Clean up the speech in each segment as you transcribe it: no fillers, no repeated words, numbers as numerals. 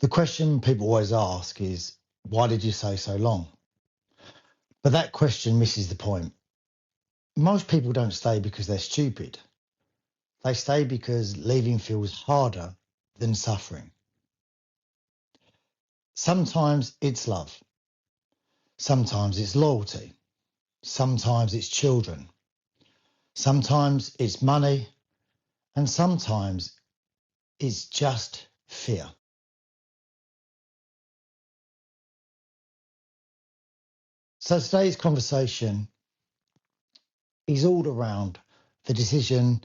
The question people always ask is, why did you stay so long? But that question misses the point. Most people don't stay because they're stupid. They stay because leaving feels harder than suffering. Sometimes it's love. Sometimes it's loyalty. Sometimes it's children. Sometimes it's money. And sometimes it's just fear. So today's conversation is all around the decision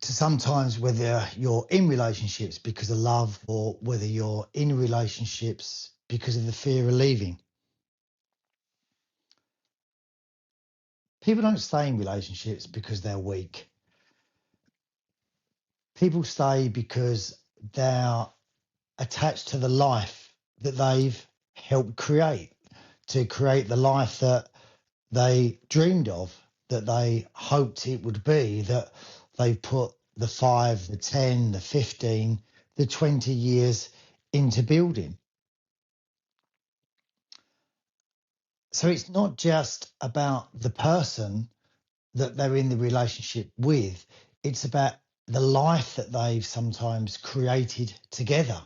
to sometimes whether you're in relationships because of love or whether you're in relationships because of the fear of leaving. People don't stay in relationships because they're weak. People stay because they're attached to the life that they've helped create, to create the life that they dreamed of, that they hoped it would be, that they put the 5, the 10, the 15, the 20 years into building. So it's not just about the person that they're in the relationship with, it's about the life that they've sometimes created together.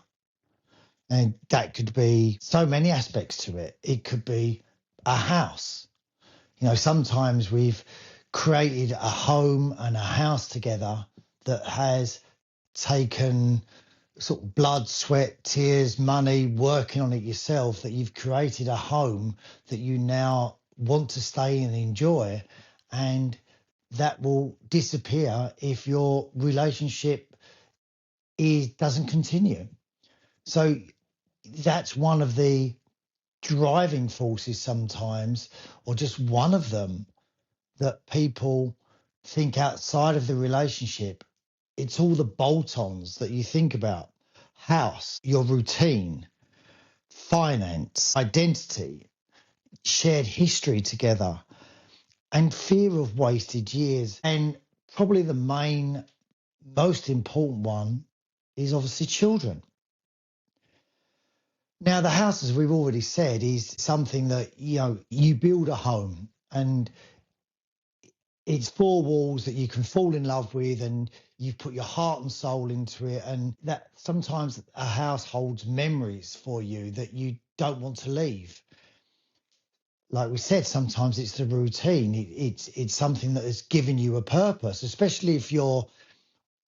And that could be so many aspects to it. It could be a house. Sometimes we've created a home and a house together that has taken sort of blood, sweat, tears, money, working on it yourself, that you've created a home that you now want to stay and enjoy. And that will disappear if your relationship doesn't continue. So that's one of the driving forces sometimes, or just one of them, that people think outside of the relationship. It's all the bolt-ons that you think about: house, your routine, finance, identity, shared history together, and fear of wasted years. And probably the most important one is obviously children. Now, the house, as we've already said, is something that, you build a home, and it's four walls that you can fall in love with, and you've put your heart and soul into it. And that sometimes a house holds memories for you that you don't want to leave. Like we said, sometimes it's the routine. It's something that has given you a purpose, especially if you're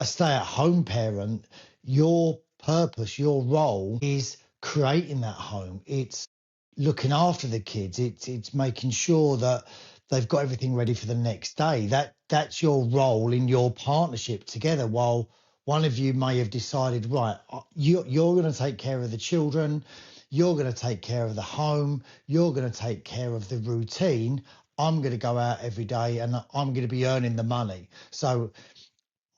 a stay-at-home parent. Your purpose, your role is creating that home. It's looking after the kids. It's making sure that they've got everything ready for the next day. That's your role in your partnership together. While one of you may have decided, right, you're going to take care of the children, you're going to take care of the home, you're going to take care of the routine. I'm going to go out every day and I'm going to be earning the money. So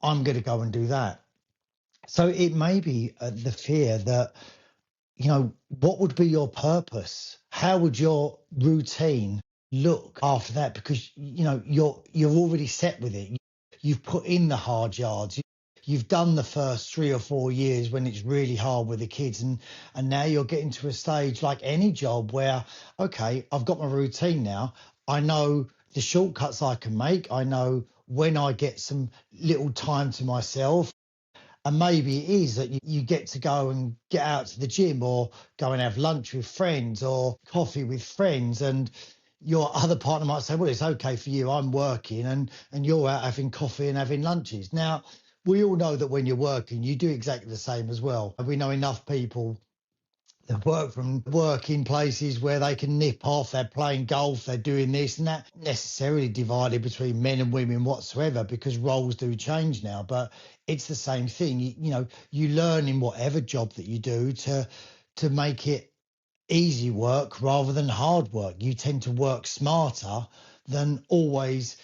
I'm going to go and do that. So it may be the fear that, what would be your purpose? How would your routine look after that? Because, you're already set with it. You've put in the hard yards. You've done the first 3 or 4 years when it's really hard with the kids. And now you're getting to a stage like any job where, okay, I've got my routine now. I know the shortcuts I can make. I know when I get some little time to myself. And maybe it is that you get to go and get out to the gym, or go and have lunch with friends, or coffee with friends. And your other partner might say, well, it's okay for you, I'm working, and you're out having coffee and having lunches. Now, we all know that when you're working, you do exactly the same as well. We know enough people that work in places where they can nip off, they're playing golf, they're doing this, and that necessarily divided between men and women whatsoever, because roles do change now. But it's the same thing. You learn in whatever job that you do to make it easy work rather than hard work. You tend to work smarter than always,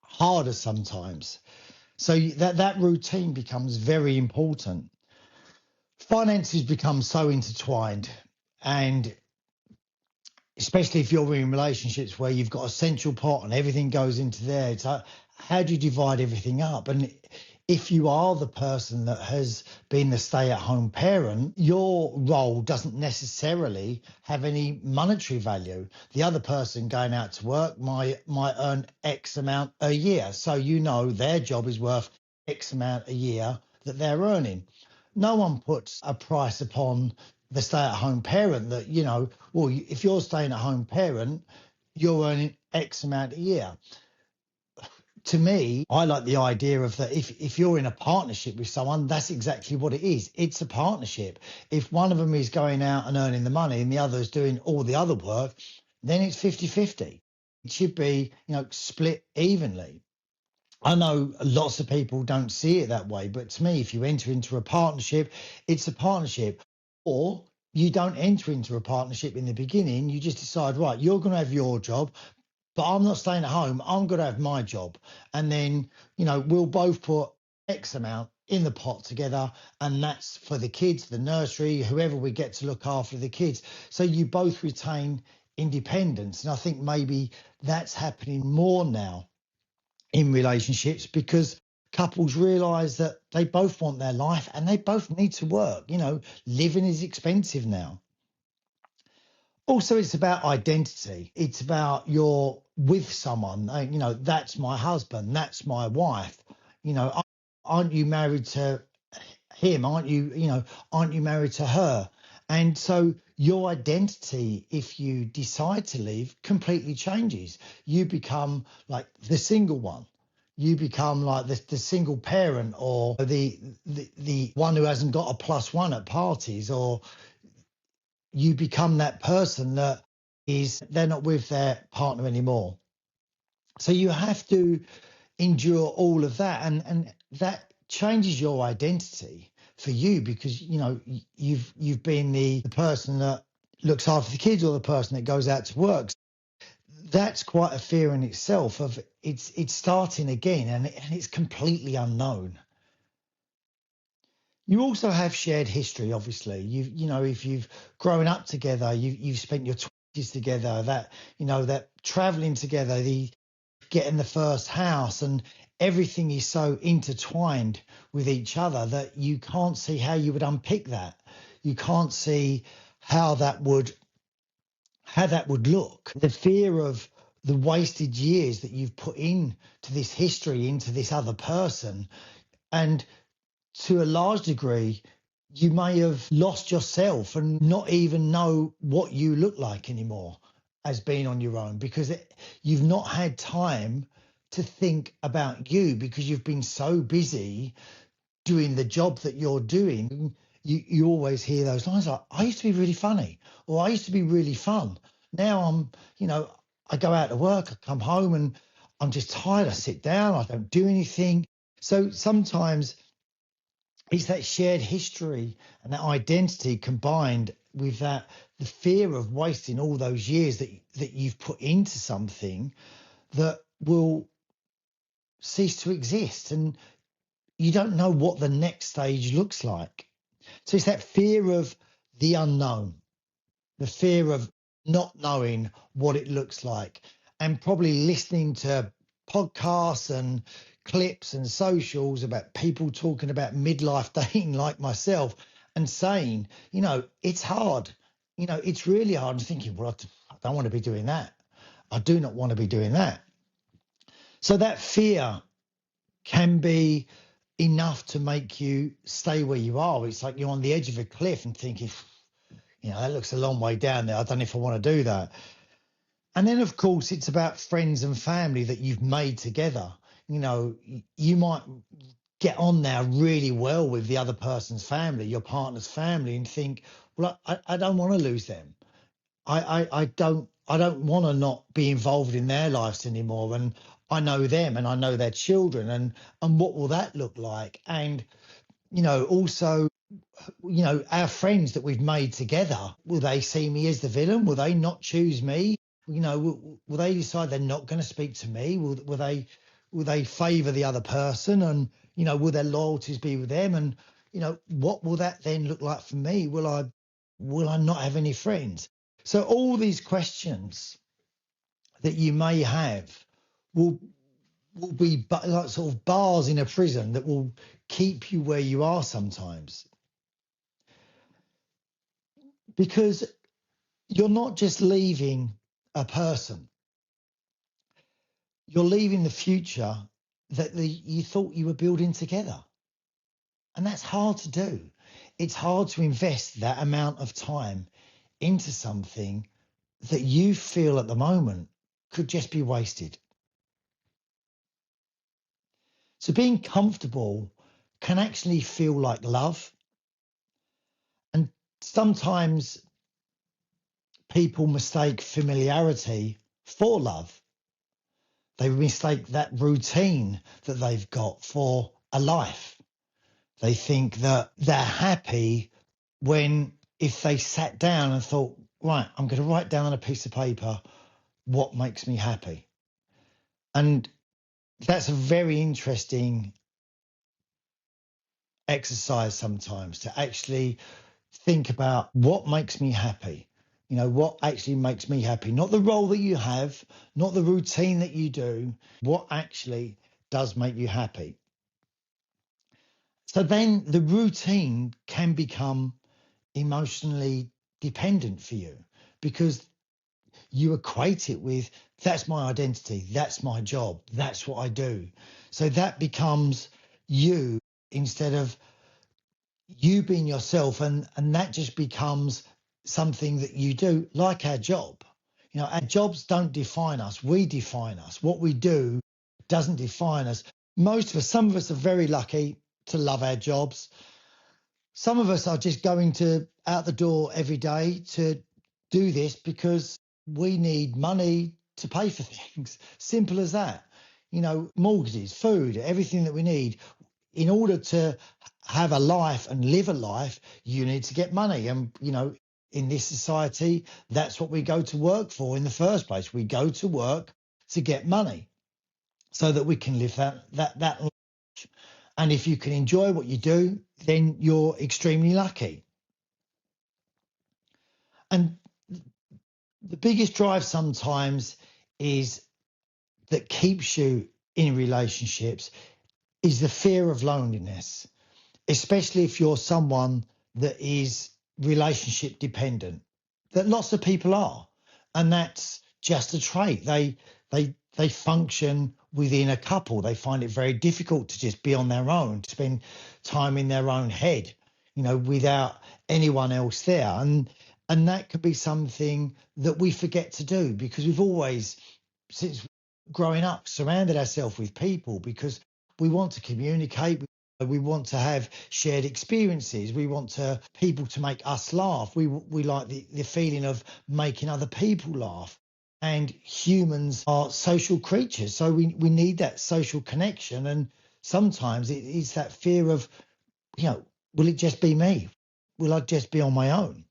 harder sometimes. So that routine becomes very important. Finances become so intertwined, and especially if you're in relationships where you've got a central pot and everything goes into there, it's like, how do you divide everything up? And if you are the person that has been the stay-at-home parent, your role doesn't necessarily have any monetary value. The other person going out to work might earn X amount a year. So you know their job is worth X amount a year that they're earning. No one puts a price upon the stay-at-home parent that, well, if you're staying at home parent, you're earning X amount a year. To me, I like the idea of that if you're in a partnership with someone, that's exactly what it is. It's a partnership. If one of them is going out and earning the money and the other is doing all the other work, then it's 50-50. It should be, split evenly. I know lots of people don't see it that way, but to me, if you enter into a partnership, it's a partnership. Or you don't enter into a partnership in the beginning, you just decide, right, you're going to have your job, but I'm not staying at home. I'm going to have my job. And then, we'll both put X amount in the pot together. And that's for the kids, the nursery, whoever we get to look after the kids. So you both retain independence. And I think maybe that's happening more now in relationships because couples realize that they both want their life and they both need to work. Living is expensive now. Also, it's about identity. It's about you're with someone. That's my husband. That's my wife. Aren't you married to him? Aren't you married to her? And so your identity, if you decide to leave, completely changes. You become like the single one. You become like the single parent or the one who hasn't got a plus one at parties, or you become that person that they're not with their partner anymore. So you have to endure all of that, and that changes your identity for you because you've been the person that looks after the kids or the person that goes out to work. That's quite a fear in itself of it's starting again and it's completely unknown. You also have shared history, obviously. If you've grown up together, you've spent your 20s together, that traveling together, the getting the first house, and everything is so intertwined with each other that you can't see how you would unpick that. You can't see how that would look. The fear of the wasted years that you've put into this history, into this other person, and to a large degree, you may have lost yourself and not even know what you look like anymore as being on your own because you've not had time to think about you because you've been so busy doing the job that you're doing. You always hear those lines like, I used to be really funny or I used to be really fun. Now I go out to work, I come home and I'm just tired. I sit down, I don't do anything. So sometimes it's that shared history and that identity combined with the fear of wasting all those years that you've put into something that will cease to exist, and you don't know what the next stage looks like. So it's that fear of the unknown, the fear of not knowing what it looks like, and probably listening to podcasts and clips and socials about people talking about midlife dating like myself and saying, it's hard. It's really hard. And thinking, well, I don't want to be doing that. I do not want to be doing that. So that fear can be enough to make you stay where you are. It's like you're on the edge of a cliff and thinking, that looks a long way down there. I don't know if I want to do that. And then, of course, it's about friends and family that you've made together. You might get on now really well with the other person's family, your partner's family, and think, well, I don't want to lose them. I don't want to not be involved in their lives anymore. And I know them and I know their children, and what will that look like? And also, our friends that we've made together, will they see me as the villain? Will they not choose me? Will they decide they're not going to speak to me? Will they favour the other person? And will their loyalties be with them? And what will that then look like for me? Will I not have any friends? So all these questions that you may have will will be like sort of bars in a prison that will keep you where you are sometimes, because you're not just leaving a person, you're leaving the future that you thought you were building together. And that's hard to do. It's hard to invest that amount of time into something that you feel at the moment could just be wasted. So being comfortable can actually feel like love. And sometimes people mistake familiarity for love. They mistake that routine that they've got for a life. They think that they're happy when, if they sat down and thought, right, I'm going to write down on a piece of paper what makes me happy. And that's a very interesting exercise sometimes, to actually think about what makes me happy. You know, what actually makes me happy, not the role that you have, not the routine that you do, what actually does make you happy. So then the routine can become emotionally dependent for you, because you equate it with, that's my identity, that's my job, that's what I do. So that becomes you, instead of you being yourself, and that just becomes something that you do, like our job. You know, our jobs don't define us, we define us. What we do doesn't define us. Most of us, some of us are very lucky to love our jobs. Some of us are just going to out the door every day to do this because we need money to pay for things. Simple as that. You know, mortgages, food, everything that we need. In order to have a life and live a life, you need to get money. And, you know, in this society, that's what we go to work for in the first place. We go to work to get money so that we can live that life. And if you can enjoy what you do, then you're extremely lucky. And the biggest drive sometimes is that keeps you in relationships is the fear of loneliness, especially if you're someone that is relationship dependent, that lots of people are. And that's just a trait. They function within a couple. They find it very difficult to just be on their own, to spend time in their own head, you know, without anyone else there. And that could be something that we forget to do, because we've always, since growing up, surrounded ourselves with people, because we want to communicate. We want to have shared experiences. We want people to make us laugh. We like the feeling of making other people laugh. And humans are social creatures, so we need that social connection. And sometimes it is that fear of, you know, will it just be me? Will I just be on my own?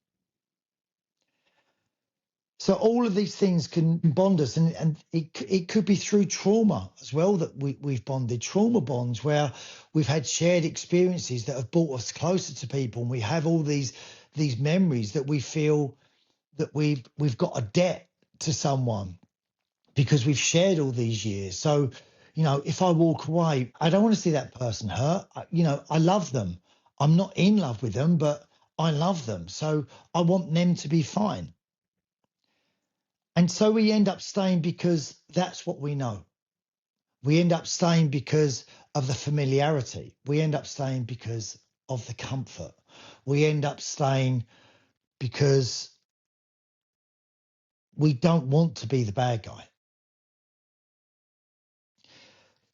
So all of these things can bond us, and it could be through trauma as well that we've bonded. Trauma bonds where we've had shared experiences that have brought us closer to people, and we have all these memories that we feel that we've got a debt to someone because we've shared all these years. So, you know, if I walk away, I don't want to see that person hurt. You know, I love them. I'm not in love with them, but I love them. So I want them to be fine. And so we end up staying because that's what we know. We end up staying because of the familiarity. We end up staying because of the comfort. We end up staying because we don't want to be the bad guy.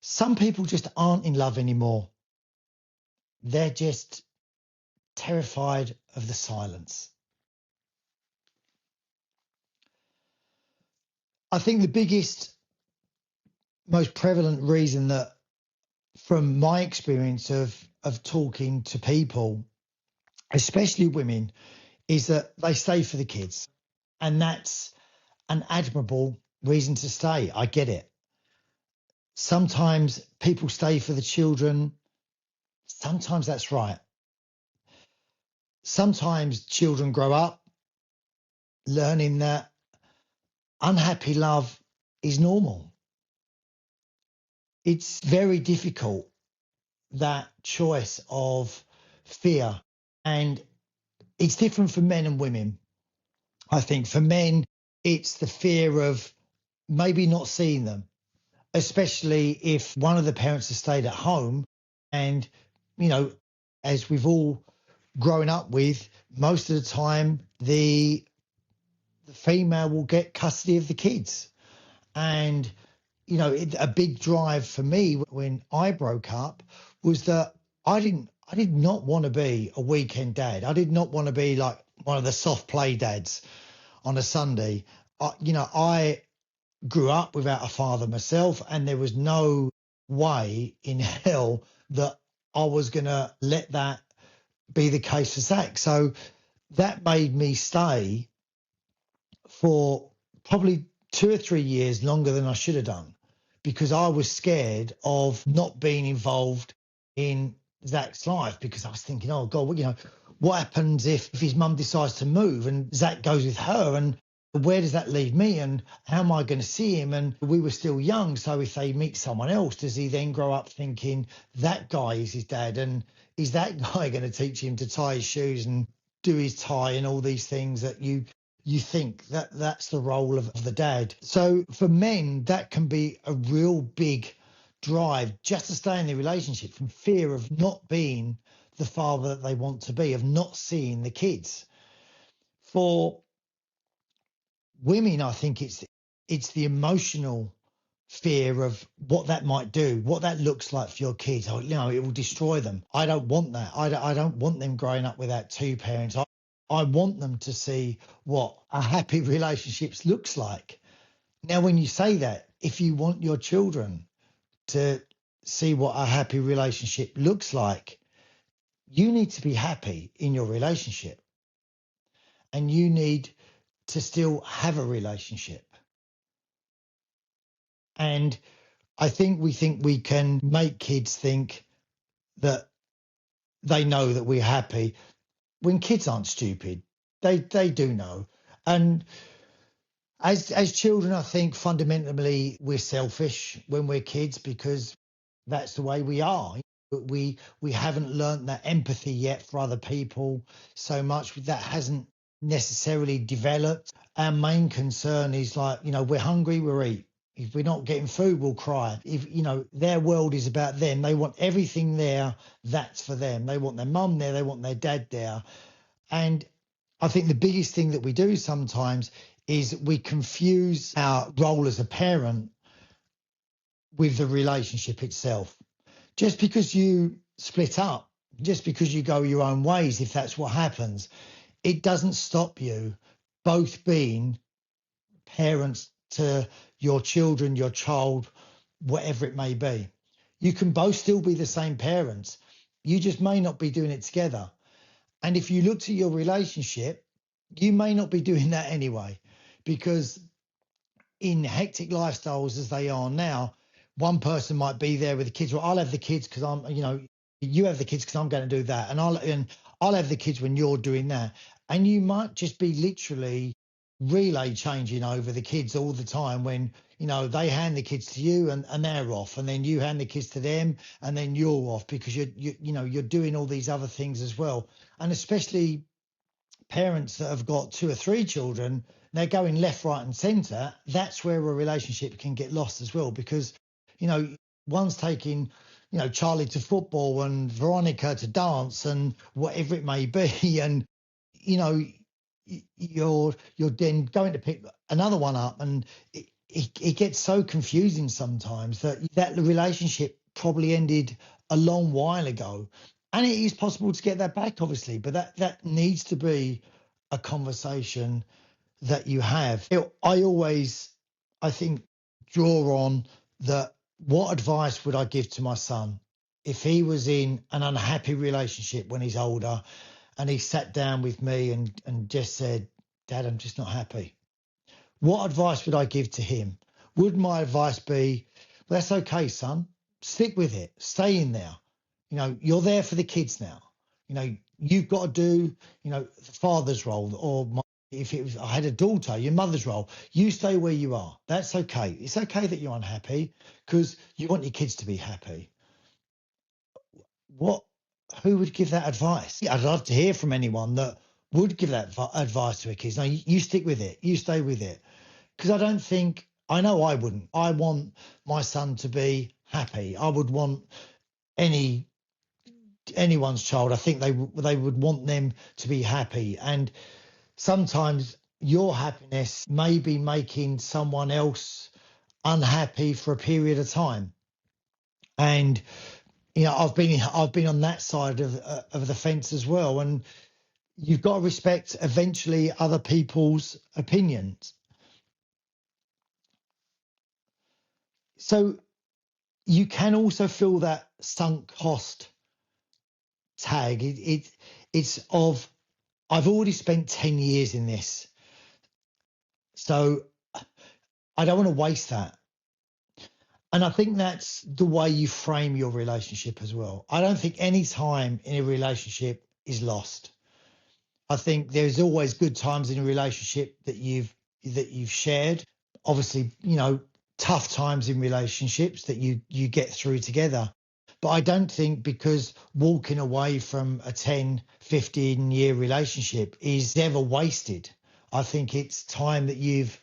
Some people just aren't in love anymore. They're just terrified of the silence. I think the biggest, most prevalent reason that, from my experience of talking to people, especially women, is that they stay for the kids. And that's an admirable reason to stay. I get it. Sometimes people stay for the children. Sometimes that's right. Sometimes children grow up learning that unhappy love is normal. it's very difficult, that choice of fear. And it's different for men and women. I think for men, it's the fear of maybe not seeing them, especially if one of the parents has stayed at home. And, you know, as we've all grown up with, most of the time, the female will get custody of the kids. And, a big drive for me when I broke up was that I did not want to be a weekend dad. I did not want to be like one of the soft play dads on a Sunday. I grew up without a father myself, and there was no way in hell that I was going to let that be the case for Zach. So that made me stay for probably 2 or 3 years longer than I should have done, because I was scared of not being involved in Zach's life, because I was thinking, oh God, what happens if his mum decides to move and Zach goes with her, and where does that leave me, and how am I going to see him? And we were still young, so if they meet someone else, does he then grow up thinking that guy is his dad, and is that guy going to teach him to tie his shoes and do his tie and all these things that you think that that's the role of the dad. So for men, that can be a real big drive just to stay in the relationship, from fear of not being the father that they want to be, of not seeing the kids. For women, I think it's the emotional fear of what that might do, what that looks like for your kids. Oh, it will destroy them. I don't want that. I don't want them growing up without two parents. I want them to see what a happy relationships looks like. Now, when you say that, if you want your children to see what a happy relationship looks like, you need to be happy in your relationship, and you need to still have a relationship. And I think we can make kids think that they know that we're happy, when kids aren't stupid. They do know. And as children, I think fundamentally we're selfish when we're kids, because that's the way we are. We haven't learned that empathy yet for other people so much. That hasn't necessarily developed. Our main concern is like, we're hungry, we'll eat. If we're not getting food, we'll cry. If, their world is about them. They want everything there that's for them. They want their mum there, they want their dad there. And I think the biggest thing that we do sometimes is we confuse our role as a parent with the relationship itself. Just because you split up, just because you go your own ways, if that's what happens, it doesn't stop you both being parents to your children, your child, whatever it may be. You can both still be the same parents. You just may not be doing it together. And if you looked at your relationship, you may not be doing that anyway, because in hectic lifestyles as they are now, one person might be there with the kids. Well, I'll have the kids because you have the kids because I'm going to do that, and I'll have the kids when you're doing that. And you might just be literally relay changing over the kids all the time, when they hand the kids to you and they're off, and then you hand the kids to them and then you're off, because you're doing all these other things as well. And especially parents that have got 2 or 3 children, they're going left, right, and centre. That's where a relationship can get lost as well, because one's taking Charlie to football and Veronica to dance and whatever it may be, and you're then going to pick another one up, and it gets so confusing sometimes that the relationship probably ended a long while ago. And it is possible to get that back, obviously, but that needs to be a conversation that you have. I always, I think, draw on that. What advice would I give to my son if he was in an unhappy relationship when he's older, and he sat down with me and just said, Dad, I'm just not happy? What advice would I give to him? Would my advice be, well, that's okay, son, stick with it, stay in there. You're there for the kids now. You've got to do, the father's role, or If it was, I had a daughter, your mother's role, you stay where you are. That's okay. It's okay that you're unhappy because you want your kids to be happy. What, who would give that advice? I'd love to hear from anyone that would give that advice to a kid. No, you stick with it. You stay with it. Because I don't think, I know I wouldn't. I want my son to be happy. I would want anyone's child. I think they would want them to be happy. And sometimes your happiness may be making someone else unhappy for a period of time. And I've been on that side of the fence as well. And you've got to respect eventually other people's opinions. So you can also feel that sunk cost tag. It's of, I've already spent 10 years in this, so I don't want to waste that. And I think that's the way you frame your relationship as well. I don't think any time in a relationship is lost. I think there's always good times in a relationship that you've shared. Obviously, tough times in relationships that you get through together. But I don't think because walking away from a 10, 15-year relationship is ever wasted. I think it's time that you've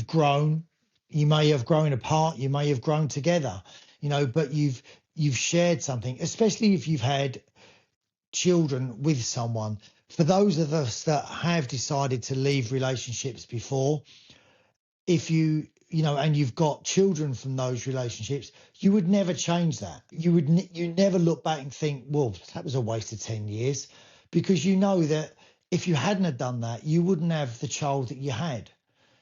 grown. You may have grown apart, you may have grown together, but you've shared something, especially if you've had children with someone. For those of us that have decided to leave relationships before, if and you've got children from those relationships, you would never change that. You never look back and think, well, that was a waste of 10 years, because you know that if you hadn't have done that, you wouldn't have the child that you had.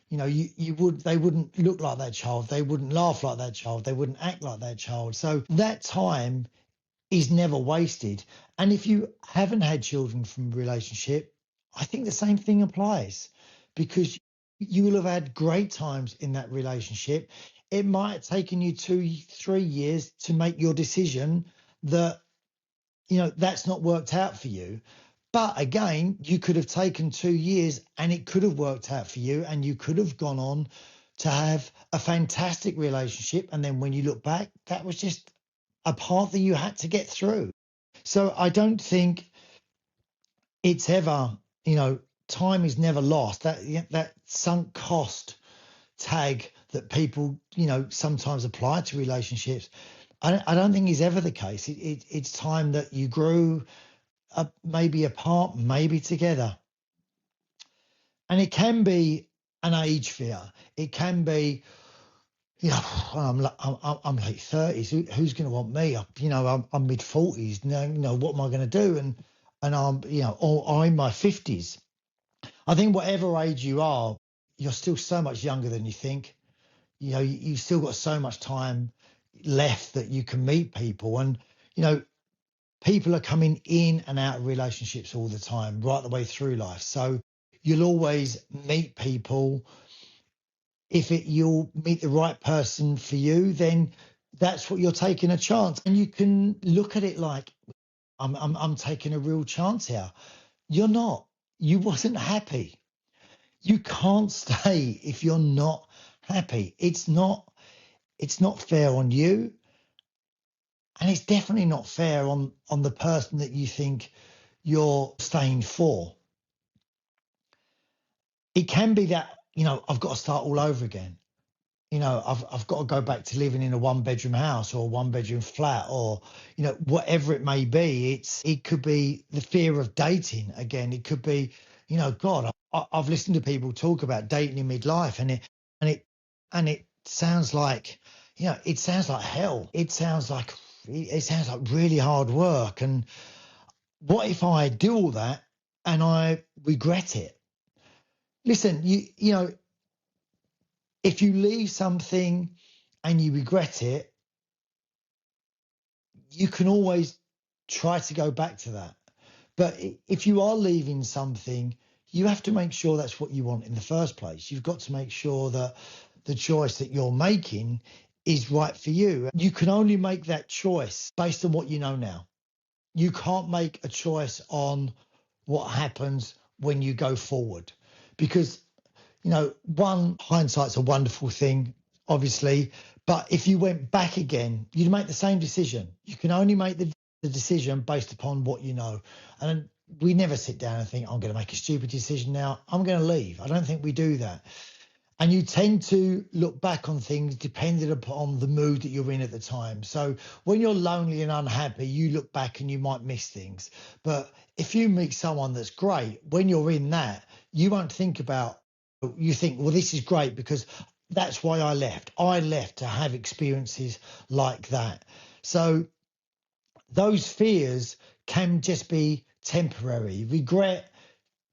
They wouldn't look like that child, they wouldn't laugh like that child, they wouldn't act like that child. So that time is never wasted. And if you haven't had children from a relationship, I think the same thing applies, because you will have had great times in that relationship. It might have taken you 2, 3 years to make your decision that, that's not worked out for you. But again, you could have taken 2 years and it could have worked out for you, and you could have gone on to have a fantastic relationship. And then when you look back, that was just a path that you had to get through. So I don't think it's ever, time is never lost. That sunk cost tag that people, sometimes apply to relationships, I don't think is ever the case. It's time that you grew up, maybe apart, maybe together. And it can be an age fear. It can be, I'm late 30s. Who's going to want me? I'm mid 40s. Now, what am I going to do? And I'm, or I'm in my 50s. I think whatever age you are, you're still so much younger than you think. You've still got so much time left that you can meet people. And, people are coming in and out of relationships all the time, right the way through life. So you'll always meet people. If you'll meet the right person for you, then that's what you're taking a chance. And you can look at it like, I'm taking a real chance here. You're not. You wasn't happy. You can't stay if you're not happy. It's not fair on you. And it's definitely not fair on the person that you think you're staying for. It can be that, I've got to start all over again. I've got to go back to living in a 1 bedroom house or a 1 bedroom flat, or, whatever it may be. It could be the fear of dating again. It could be, God, I've listened to people talk about dating in midlife, and it sounds like, it sounds like hell. It sounds like really hard work. And what if I do all that and I regret it? Listen, if you leave something and you regret it, you can always try to go back to that. But if you are leaving something, you have to make sure that's what you want in the first place. You've got to make sure that the choice that you're making is right for you. You can only make that choice based on what you know now. You can't make a choice on what happens when you go forward, because, one, hindsight's a wonderful thing, obviously, but if you went back again, you'd make the same decision. You can only make the decision based upon what you know. And we never sit down and think, I'm going to make a stupid decision now, I'm going to leave. I don't think we do that. And you tend to look back on things depending upon the mood that you're in at the time. So when you're lonely and unhappy, you look back and you might miss things. But if you meet someone that's great, when you're in that, you won't think about, you think, well, this is great because that's why I left. I left to have experiences like that. So those fears can just be temporary. Regret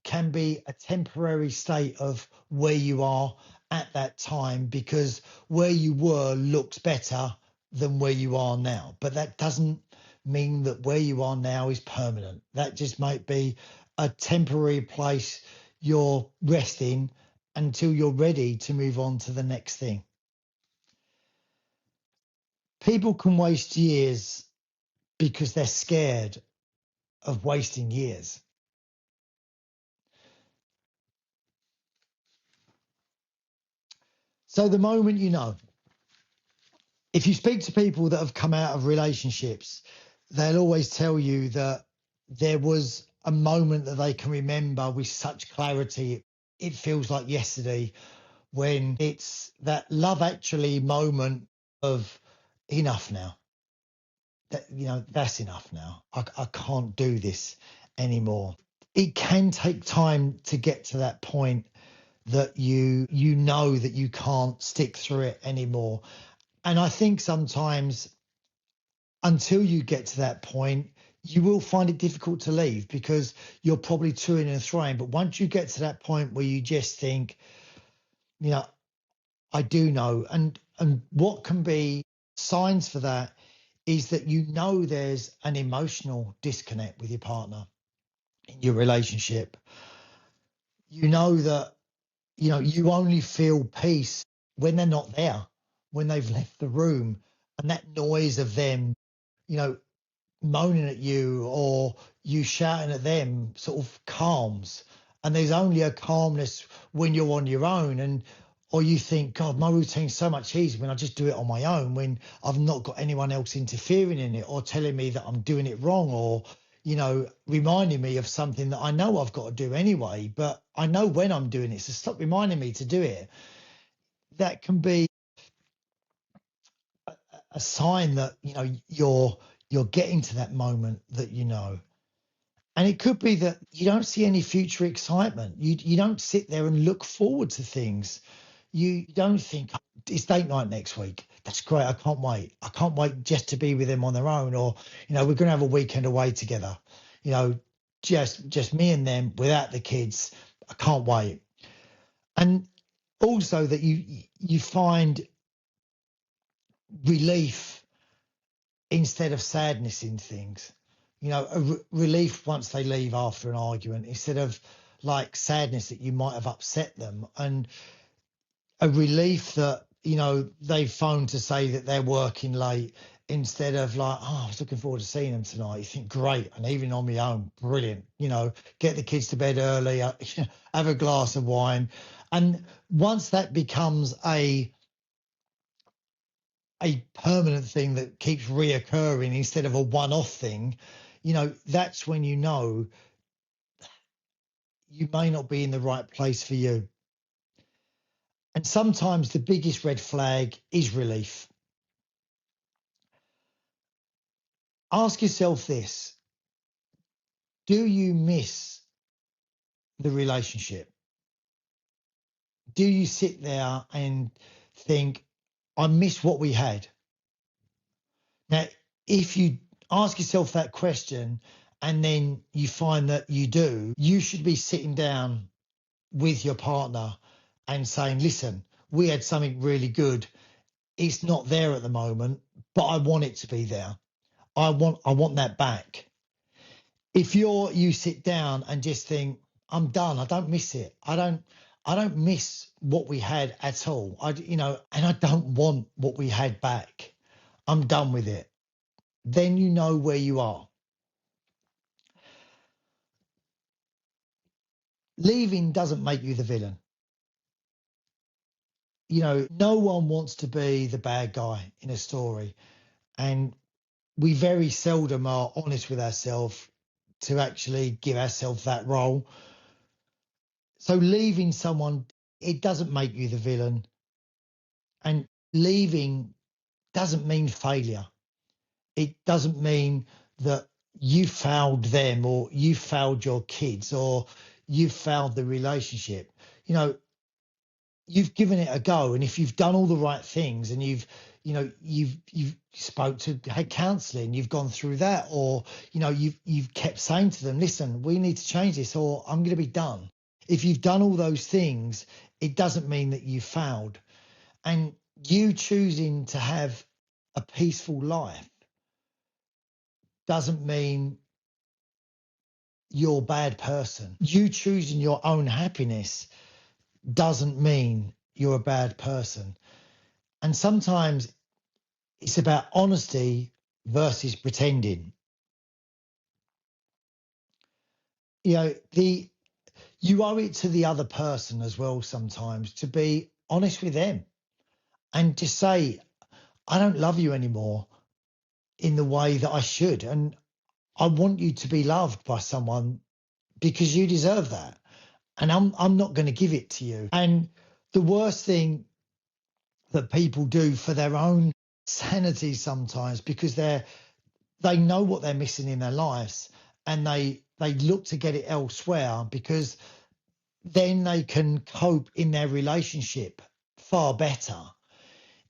can be a temporary state of where you are at that time because where you were looks better than where you are now. But that doesn't mean that where you are now is permanent. That just might be a temporary place you're resting until you're ready to move on to the next thing. People can waste years because they're scared of wasting years. So the moment you know, if you speak to people that have come out of relationships, they'll always tell you that there was a moment that they can remember with such clarity. It feels like yesterday when it's that love actually moment of enough now. That, that's enough now. I can't do this anymore. It can take time to get to that point that you know that you can't stick through it anymore. And I think sometimes until you get to that point, you will find it difficult to leave because you're probably toing and throwing. But once you get to that point where you just think, you know, I do know, and what can be signs for that is that there's an emotional disconnect with your partner in your relationship. You know that you only feel peace when they're not there, when they've left the room, and that noise of them, you know, moaning at you or you shouting at them sort of calms. And there's only a calmness when you're on your own. And or you think, God, my routine's so much easier when I just do it on my own, when I've not got anyone else interfering in it or telling me that I'm doing it wrong or, reminding me of something that I know I've got to do anyway, but I know when I'm doing it. So stop reminding me to do it. That can be a sign that, you're getting to that moment that And it could be that you don't see any future excitement. You don't sit there and look forward to things. You don't think it's date night next week. That's great. I can't wait. I can't wait just to be with them on their own. Or, we're gonna have a weekend away together. You know, just me and them without the kids. I can't wait. And also that you find relief instead of sadness in things. Relief once they leave after an argument instead of like sadness that you might have upset them, and a relief that, they phoned to say that they're working late instead of like, oh, I was looking forward to seeing them tonight. You think, great. And even on my own, brilliant. Get the kids to bed early, have a glass of wine. And once that becomes a permanent thing that keeps reoccurring instead of a one-off thing, that's when you may not be in the right place for you. And sometimes the biggest red flag is relief. Ask yourself this: do you miss the relationship? Do you sit there and think, I miss what we had? Now, if you ask yourself that question and then you find that you do, you should be sitting down with your partner and saying, listen, we had something really good. It's not there at the moment, but I want it to be there. I want that back. If you sit down and just think, I'm done, I don't miss it. I don't miss what we had at all. And I don't want what we had back. I'm done with it. Then you know where you are. leaving doesn't make you the villain. You know, no one wants to be the bad guy in a story. And we very seldom are honest with ourselves to actually give ourselves that role. So leaving someone, it doesn't make you the villain. And leaving doesn't mean failure. It doesn't mean that you failed them or you failed your kids or you failed the relationship. You know, you've given it a go, and if you've done all the right things and you've spoke to, had counselling, you've gone through that, or you've kept saying to them, listen, we need to change this, or I'm going to be done. If you've done all those things, it doesn't mean that you failed. And you choosing to have a peaceful life doesn't mean you're a bad person. You choosing your own happiness doesn't mean you're a bad person. And sometimes it's about honesty versus pretending. You know, you owe it to the other person as well sometimes to be honest with them and to say, I don't love you anymore in the way that I should. And I want you to be loved by someone because you deserve that. And I'm not going to give it to you. And the worst thing that people do for their own sanity sometimes, because they know what they're missing in their lives, and they look to get it elsewhere because then they can cope in their relationship far better,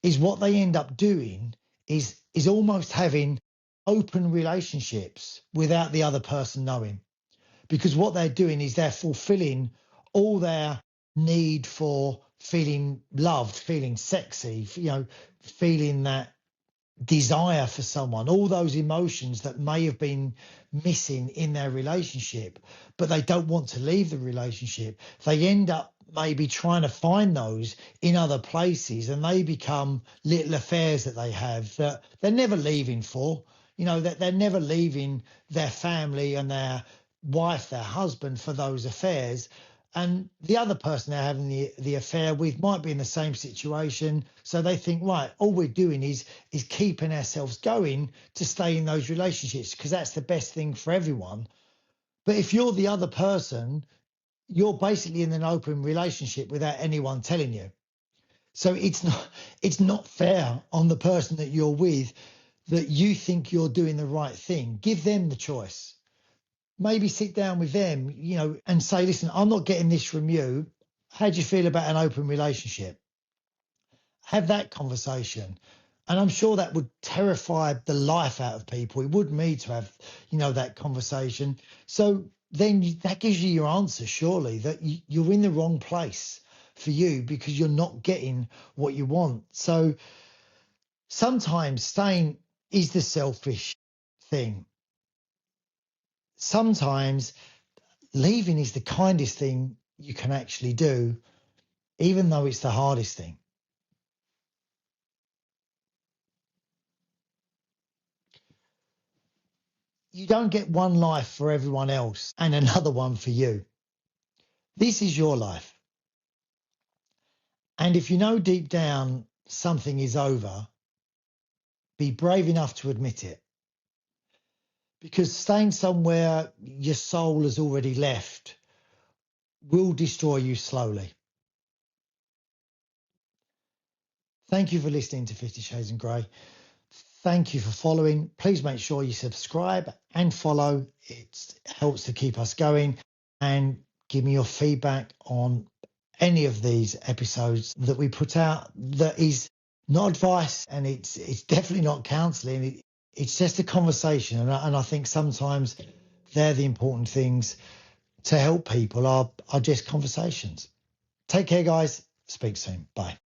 is what they end up doing is almost having open relationships without the other person knowing. Because what they're doing is they're fulfilling all their need for feeling loved, feeling sexy, feeling that desire for someone, all those emotions that may have been missing in their relationship, but they don't want to leave the relationship. They end up maybe trying to find those in other places, and they become little affairs that they have that they're never leaving for. That they're never leaving their family and their wife, their husband, for those affairs. And the other person they're having the affair with might be in the same situation. So they think, right, all we're doing is keeping ourselves going to stay in those relationships because that's the best thing for everyone. But if you're the other person, you're basically in an open relationship without anyone telling you. So it's not fair on the person that you're with that you think you're doing the right thing. Give them the choice. Maybe sit down with them, and say, listen, I'm not getting this from you. How do you feel about an open relationship? Have that conversation. And I'm sure that would terrify the life out of people. It would me to have, that conversation. So then that gives you your answer, surely, that you're in the wrong place for you because you're not getting what you want. So sometimes staying is the selfish thing. Sometimes leaving is the kindest thing you can actually do, even though it's the hardest thing. You don't get one life for everyone else and another one for you. This is your life. And if you know deep down something is over, be brave enough to admit it. Because staying somewhere your soul has already left will destroy you slowly. Thank you for listening to 50 Shades of Grey. Thank you for following. Please make sure you subscribe and follow. It helps to keep us going. And give me your feedback on any of these episodes that we put out. That is not advice, and it's definitely not counselling. It's just a conversation. And I think sometimes they're the important things to help people are just conversations. Take care, guys. Speak soon. Bye.